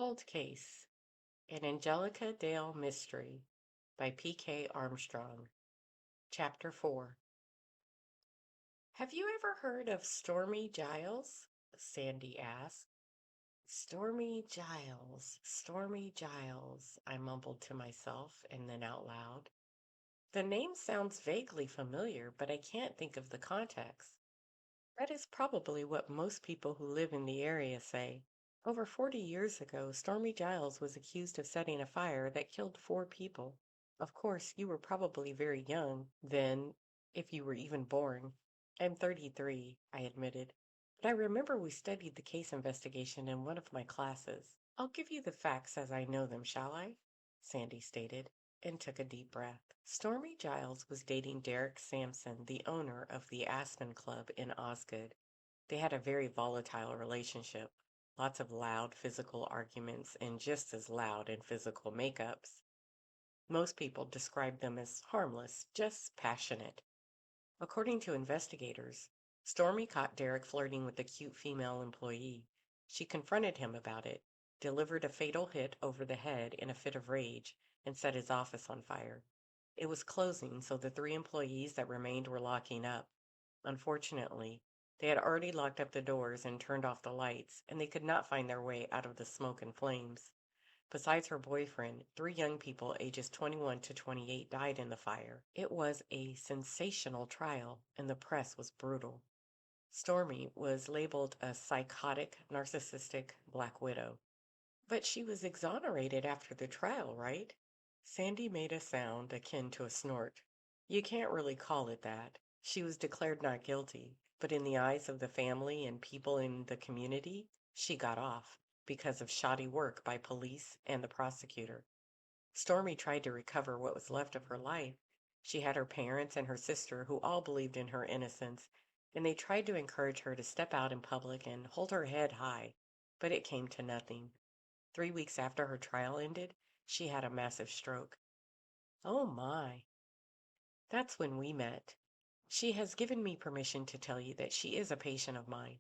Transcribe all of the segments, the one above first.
Cold Case, an Angelica Dale Mystery by P.K. Armstrong. Chapter 4. Have you ever heard of Stormie Gyles? Sandy asked. Stormie Gyles, I mumbled to myself and then out loud. The name sounds vaguely familiar, but I can't think of the context. That is probably what most people who live in the area say. Over 40 years ago, Stormy Giles was accused of setting a fire that killed 4 people. Of course, you were probably very young then, if you were even born. I'm 33, I admitted. But I remember we studied the case investigation in one of my classes. I'll give you the facts as I know them, shall I? Sandy stated, and took a deep breath. Stormy Giles was dating Derek Sampson, the owner of the Aspen Club in Osgood. They had a very volatile relationship, lots of loud physical arguments and just as loud and physical makeups. Most people described them as harmless, just passionate. According to investigators, Stormy caught Derek flirting with a cute female employee. She confronted him about it, delivered a fatal hit over the head in a fit of rage, and set his office on fire. It was closing, so the 3 employees that remained were locking up. Unfortunately, they had already locked up the doors and turned off the lights, and they could not find their way out of the smoke and flames. Besides her boyfriend, 3 young people ages 21 to 28 died in the fire. It was a sensational trial, and the press was brutal. Stormy was labeled a psychotic, narcissistic Black Widow. But she was exonerated after the trial, right? Sandy made a sound akin to a snort. You can't really call it that. She was declared not guilty, but in the eyes of the family and people in the community, she got off because of shoddy work by police and the prosecutor. Stormy tried to recover what was left of her life. She had her parents and her sister who all believed in her innocence, and they tried to encourage her to step out in public and hold her head high, but it came to nothing. 3 weeks after her trial ended, she had a massive stroke. Oh my. That's when we met. She has given me permission to tell you that she is a patient of mine.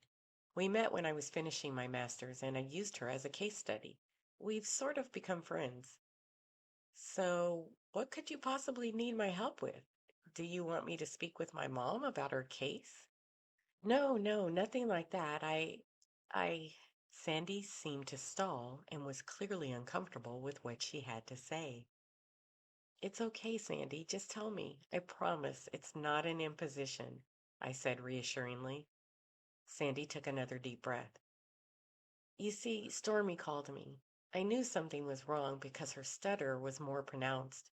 We met when I was finishing my master's and I used her as a case study. We've sort of become friends. So, what could you possibly need my help with? Do you want me to speak with my mom about her case? No, no, nothing like that. I. Sandy seemed to stall and was clearly uncomfortable with what she had to say. It's okay, Sandy. Just tell me. I promise it's not an imposition, I said reassuringly. Sandy took another deep breath. You see, Stormy called me. I knew something was wrong because her stutter was more pronounced.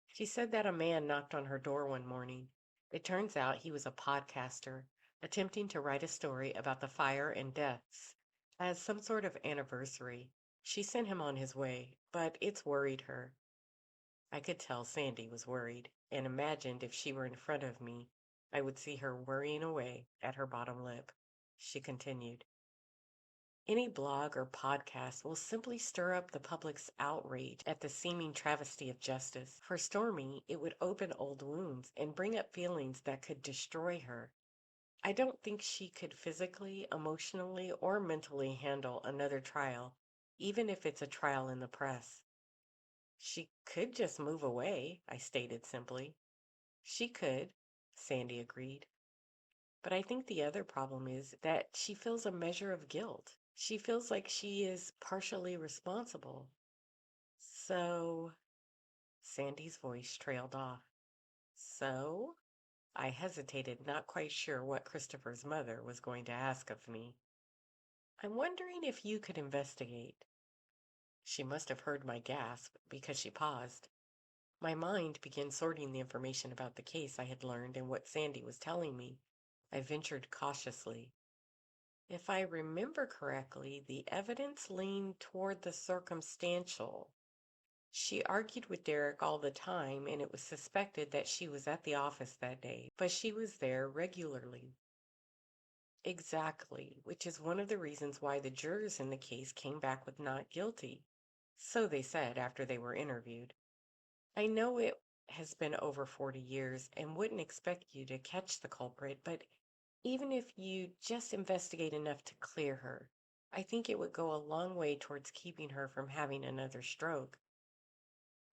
She said that a man knocked on her door one morning. It turns out he was a podcaster, attempting to write a story about the fire and deaths as some sort of anniversary. She sent him on his way, but it's worried her. I could tell Sandy was worried, and imagined if she were in front of me, I would see her worrying away at her bottom lip. She continued, any blog or podcast will simply stir up the public's outrage at the seeming travesty of justice. For Stormy, it would open old wounds and bring up feelings that could destroy her. I don't think she could physically, emotionally, or mentally handle another trial, even if it's a trial in the press. She could just move away, I stated simply. She could, Sandy agreed. But I think the other problem is that she feels a measure of guilt. She feels like she is partially responsible. So, Sandy's voice trailed off. So, I hesitated, not quite sure what Christopher's mother was going to ask of me. I'm wondering if you could investigate. She must have heard my gasp because she paused. My mind began sorting the information about the case I had learned and what Sandy was telling me. I ventured cautiously. If I remember correctly, the evidence leaned toward the circumstantial. She argued with Derek all the time, and it was suspected that she was at the office that day, but she was there regularly. Exactly, which is one of the reasons why the jurors in the case came back with not guilty. So they said after they were interviewed. I know it has been over 40 years and wouldn't expect you to catch the culprit, but even if you just investigate enough to clear her, I think it would go a long way towards keeping her from having another stroke.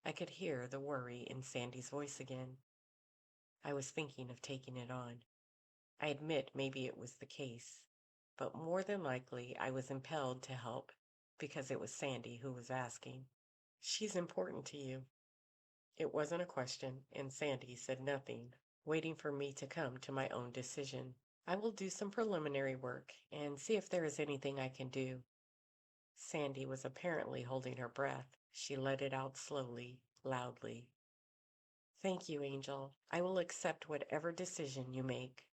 I could hear the worry in Sandy's voice again. I was thinking of taking it on. I admit maybe it was the case, but more than likely I was impelled to help because it was Sandy who was asking. She's important to you. It wasn't a question, and Sandy said nothing, waiting for me to come to my own decision. I will do some preliminary work and see if there is anything I can do. Sandy was apparently holding her breath. She let it out slowly, loudly. Thank you, Angel. I will accept whatever decision you make.